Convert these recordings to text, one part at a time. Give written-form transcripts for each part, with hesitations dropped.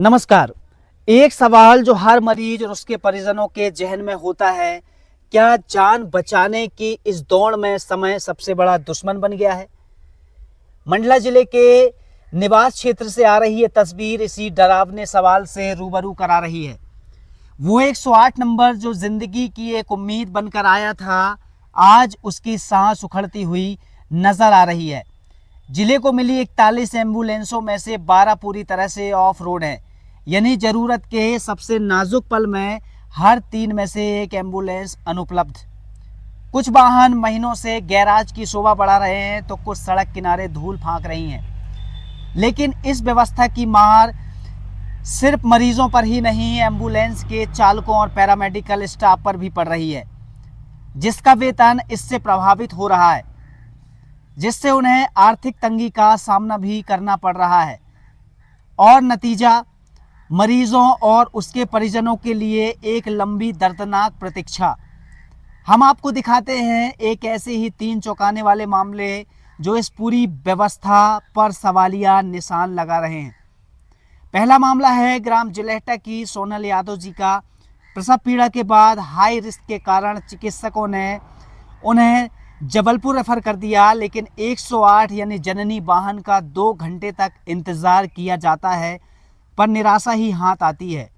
नमस्कार। एक सवाल जो हर मरीज और उसके परिजनों के जहन में होता है, क्या जान बचाने की इस दौड़ में समय सबसे बड़ा दुश्मन बन गया है? मंडला जिले के निवास क्षेत्र से आ रही ये तस्वीर इसी डरावने सवाल से रूबरू करा रही है। वो 108 नंबर जो जिंदगी की एक उम्मीद बनकर आया था, आज उसकी सांस उखड़ती हुई नजर आ रही है। जिले को मिली 41 एम्बुलेंसों में से 12 पूरी तरह से ऑफ रोड है, यानी जरूरत के सबसे नाजुक पल में हर 3 में से एक एम्बुलेंस अनुपलब्ध। कुछ वाहन महीनों से गैराज की शोभा बढ़ा रहे हैं तो कुछ सड़क किनारे धूल फांक रही हैं। लेकिन इस व्यवस्था की मार सिर्फ मरीजों पर ही नहीं, एम्बुलेंस के चालकों और पैरामेडिकल स्टाफ पर भी पड़ रही है, जिसका वेतन इससे प्रभावित हो रहा है, जिससे उन्हें आर्थिक तंगी का सामना भी करना पड़ रहा है। और नतीजा मरीजों और उसके परिजनों के लिए एक लंबी दर्दनाक प्रतीक्षा। हम आपको दिखाते हैं एक ऐसे ही 3 चौंकाने वाले मामले जो इस पूरी व्यवस्था पर सवालिया निशान लगा रहे हैं। पहला मामला है ग्राम जिलेहटा की सोनल यादव जी का। प्रसव पीड़ा के बाद हाई रिस्क के कारण चिकित्सकों ने उन्हें जबलपुर रेफर कर दिया, लेकिन 108 यानी जननी वाहन का 2 घंटे तक इंतजार किया जाता है, पर निराशा ही हाथ आती है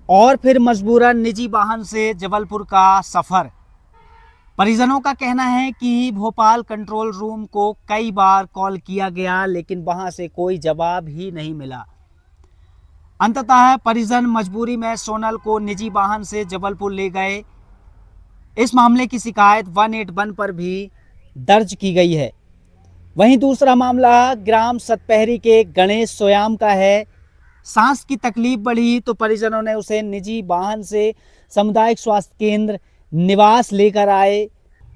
और फिर मजबूरन निजी वाहन से जबलपुर का सफर। परिजनों का कहना है कि भोपाल कंट्रोल रूम को कई बार कॉल किया गया, लेकिन वहां से कोई जवाब ही नहीं मिला। अंततः परिजन मजबूरी में सोनल को निजी वाहन से जबलपुर ले गए। इस मामले की शिकायत 181 पर भी दर्ज की गई है। वहीं दूसरा मामला ग्राम सतपहरी के गणेश सोयाम का है। सांस की तकलीफ बढ़ी तो परिजनों ने उसे निजी वाहन से सामुदायिक स्वास्थ्य केंद्र निवास लेकर आए।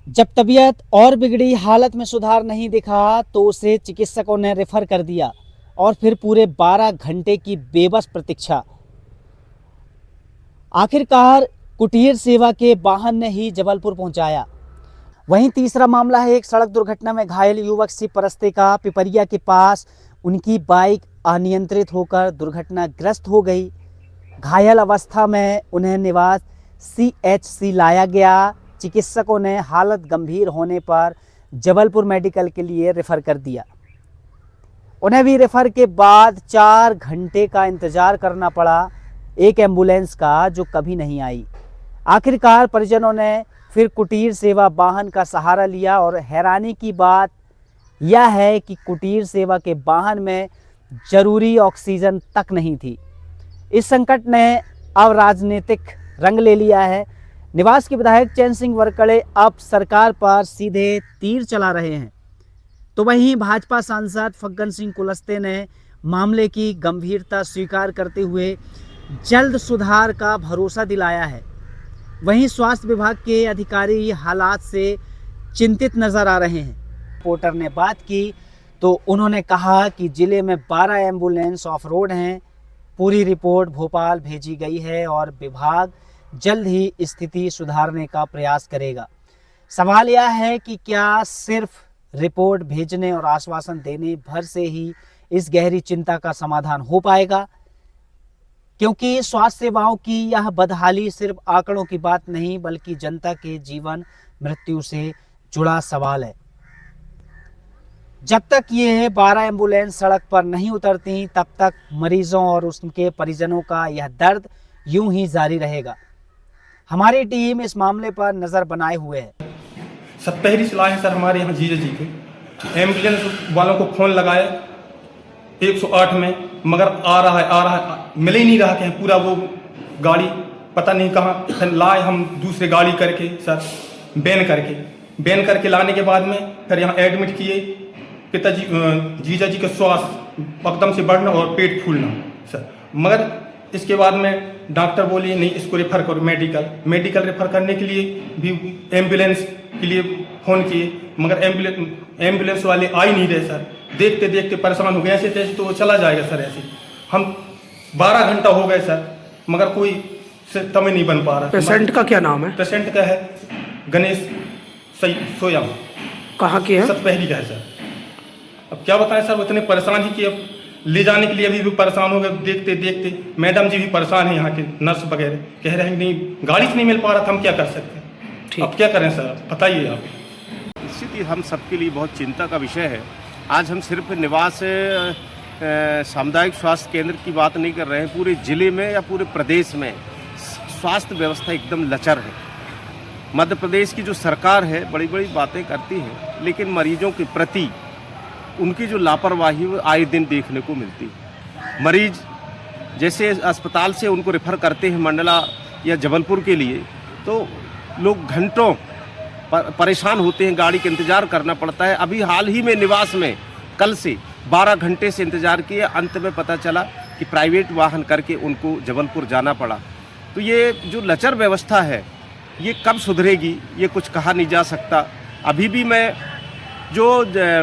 जब तबीयत और बिगड़ी, हालत में सुधार नहीं दिखा तो उसे चिकित्सकों ने रेफर कर दिया और फिर पूरे 12 घंटे की बेबस प्रतीक्षा। आखिरकार कुटीर सेवा के वाहन ने ही जबलपुर पहुंचाया। वहीं तीसरा मामला है एक सड़क दुर्घटना में घायल युवक शिव परस्ते का। पिपरिया के पास उनकी बाइक अनियंत्रित होकर दुर्घटनाग्रस्त हो गई। घायल अवस्था में उन्हें निवास CHC लाया गया। चिकित्सकों ने हालत गंभीर होने पर जबलपुर मेडिकल के लिए रेफर कर दिया। उन्हें भी रेफर के बाद 4 घंटे का इंतजार करना पड़ा एक एम्बुलेंस का, जो कभी नहीं आई। आखिरकार परिजनों ने फिर कुटीर सेवा वाहन का सहारा लिया और हैरानी की बात यह है कि कुटीर सेवा के वाहन में जरूरी ऑक्सीजन तक नहीं थी। इस संकट ने अब राजनीतिक रंग ले लिया है। निवास के विधायक चैन सिंह वरकड़े अब सरकार पर सीधे तीर चला रहे हैं, तो वहीं भाजपा सांसद फग्गन सिंह कुलस्ते ने मामले की गंभीरता स्वीकार करते हुए जल्द सुधार का भरोसा दिलाया है। वहीं स्वास्थ्य विभाग के अधिकारी हालात से चिंतित नजर आ रहे हैं। रिपोर्टर ने बात की तो उन्होंने कहा कि जिले में 12 एम्बुलेंस ऑफ रोड हैं। पूरी रिपोर्ट भोपाल भेजी गई है और विभाग जल्द ही स्थिति सुधारने का प्रयास करेगा। सवाल यह है कि क्या सिर्फ रिपोर्ट भेजने और आश्वासन देने भर से ही इस गहरी चिंता का समाधान हो पाएगा? क्योंकि स्वास्थ्य सेवाओं की यह बदहाली सिर्फ आंकड़ों की बात नहीं, बल्कि जनता के जीवन मृत्यु से जुड़ा सवाल है। जब तक ये 12 एम्बुलेंस सड़क पर नहीं उतरती, तब तक मरीजों और उनके परिजनों का यह दर्द यूं ही जारी रहेगा। हमारी टीम इस मामले पर नजर बनाए हुए है। सतपहरी से लाए सर हमारे यहाँ जीजा जी के एम्बुलेंस वालों को फ़ोन लगाए 108 में, मगर आ रहा है मिल ही नहीं रहा कि पूरा वो गाड़ी पता नहीं कहाँ। फिर लाए हम दूसरे गाड़ी करके सर, बैन करके लाने के बाद में फिर यहाँ एडमिट किए। पिताजी जीजा जी का स्वास्थ्य एकदम से बढ़ना और पेट फूलना सर, मगर इसके बाद में डॉक्टर बोली नहीं, इसको रेफर करो मेडिकल रेफर करने के लिए भी एम्बुलेंस के लिए फ़ोन किए, मगर एम्बुलेंस वाले आ ही नहीं रहे सर। देखते देखते परेशान हो गए। ऐसे तैसे तो वो चला जाएगा सर। ऐसे हम 12 घंटा हो गए सर, मगर कोई सिस्टम ही नहीं बन पा रहा। पेशेंट का क्या नाम है? पेशेंट का है गणेश सोयाम। कहाँ के हैं? सतपहरी का है सर। अब क्या बताएं सर, वो इतने परेशान ही कि अब ले जाने के लिए अभी भी परेशान हो गए देखते देखते। मैडम जी भी परेशान है, यहाँ के नर्स वगैरह कह रहे हैं कि नहीं गाड़ी से नहीं मिल पा रहा था, हम क्या कर सकते हैं। अब क्या करें सर, बताइए आप। निश्चित ही हम सबके लिए बहुत चिंता का विषय है। आज हम सिर्फ निवास सामुदायिक स्वास्थ्य केंद्र की बात नहीं कर रहे हैं, पूरे ज़िले में या पूरे प्रदेश में स्वास्थ्य व्यवस्था एकदम लचर है। मध्य प्रदेश की जो सरकार है बड़ी बड़ी बातें करती है, लेकिन मरीजों के प्रति उनकी जो लापरवाही वो आए दिन देखने को मिलती है। मरीज जैसे अस्पताल से उनको रेफ़र करते हैं मंडला या जबलपुर के लिए, तो लोग घंटों परेशान होते हैं, गाड़ी का इंतज़ार करना पड़ता है। अभी हाल ही में निवास में कल से 12 घंटे से इंतज़ार किए, अंत में पता चला कि प्राइवेट वाहन करके उनको जबलपुर जाना पड़ा। तो ये जो लचर व्यवस्था है ये कब सुधरेगी, ये कुछ कहा नहीं जा सकता। अभी भी मैं जो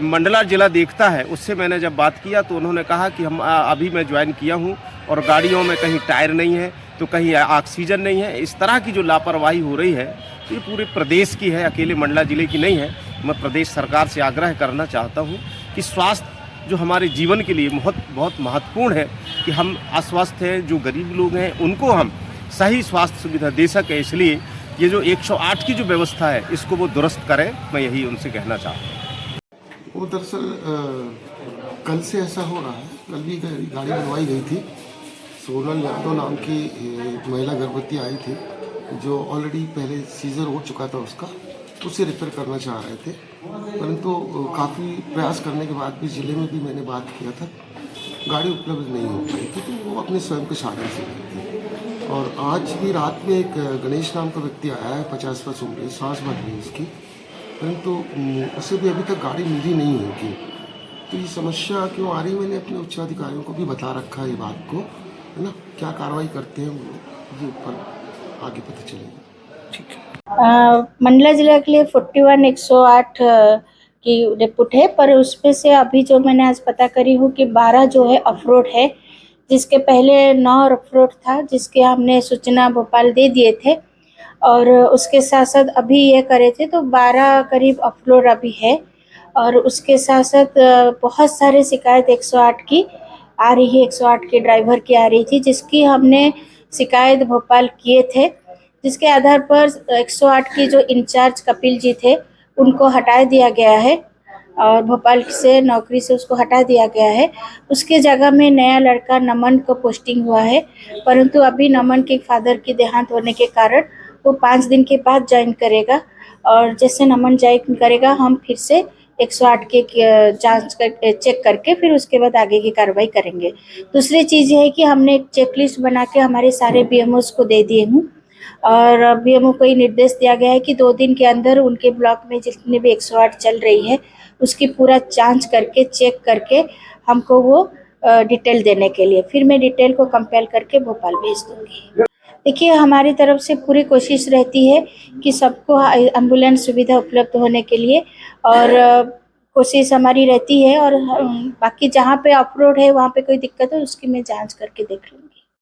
मंडला ज़िला देखता है उससे मैंने जब बात किया तो उन्होंने कहा कि हम अभी मैं ज्वाइन किया हूँ और गाड़ियों में कहीं टायर नहीं है तो कहीं ऑक्सीजन नहीं है। इस तरह की जो लापरवाही हो रही है ये पूरे प्रदेश की है, अकेले मंडला ज़िले की नहीं है। मैं प्रदेश सरकार से आग्रह करना चाहता हूँ कि स्वास्थ्य जो हमारे जीवन के लिए बहुत महत्वपूर्ण है कि हम अस्वस्थ हैं, जो गरीब लोग हैं उनको हम सही स्वास्थ्य सुविधा दे सकें। इसलिए ये जो 108 की जो व्यवस्था है इसको वो दुरुस्त करें, मैं यही उनसे कहना चाहता हूँ। वो दरअसल कल से ऐसा हो रहा है। कल भी गाड़ी बनवाई गई थी, सोनल यादव नाम की महिला गर्भवती आई थी जो ऑलरेडी पहले सीजर हो चुका था उसका, उसे रेफर करना चाह रहे थे, परंतु काफ़ी प्रयास करने के बाद भी ज़िले में भी मैंने बात किया था, गाड़ी उपलब्ध नहीं हो पाई थी, तो वो अपने स्वयं के साधन से गई थी। और आज भी रात में एक गणेश नाम का व्यक्ति आया है, 50 वर्ष उम्र, सांस भर रही उसकी, परंतु उसे भी अभी तक गाड़ी मिली नहीं होगी। तो ये समस्या क्यों आ रही, मैंने अपने उच्चाधिकारियों को भी बता रखा है ये बात को, है ना। क्या कार्रवाई करते हैं ये ऊपर आगे पता चलेगा। ठीक है। मंडला जिला के लिए 41 108 की रिपोर्ट है, पर उसमें से अभी जो मैंने आज पता करी हूँ कि 12 जो है ऑफ-रोड है, जिसके पहले 9 ऑफ-रोड था, जिसके हमने सूचना भोपाल दे दिए थे और उसके साथ साथ अभी ये करे थे, तो 12 करीब ऑफ-रोड अभी है। और उसके साथ साथ बहुत सारे शिकायत 108 की आ रही है, 108 के ड्राइवर की आ रही थी, जिसकी हमने शिकायत भोपाल किए थे, जिसके आधार पर 108 की जो इंचार्ज कपिल जी थे उनको हटा दिया गया है और भोपाल से नौकरी से उसको हटा दिया गया है। उसके जगह में नया लड़का नमन को पोस्टिंग हुआ है, परंतु अभी नमन के फादर की देहांत होने के कारण वो 5 दिन के बाद ज्वाइन करेगा और जैसे नमन ज्वाइन करेगा हम फिर से 108 के जांच कर चेक करके फिर उसके बाद आगे की कार्रवाई करेंगे। दूसरी चीज़ ये है कि हमने एक चेकलिस्ट बना के हमारे सारे बीएमओस को दे दिए हूँ और बीएमओ को ये निर्देश दिया गया है कि 2 दिन के अंदर उनके ब्लॉक में जितने भी 108 चल रही है उसकी पूरा जांच करके चेक करके हमको वो डिटेल देने के लिए, फिर मैं डिटेल को कंपाइल करके भोपाल भेज दूँगी। देखिए, हमारी तरफ से पूरी कोशिश रहती है कि सबको एम्बुलेंस सुविधा उपलब्ध होने के लिए और कोशिश हमारी रहती है और बाकी जहाँ पे ऑफ-रोड है वहाँ पे कोई दिक्कत है उसकी मैं जांच करके देख लूँगी।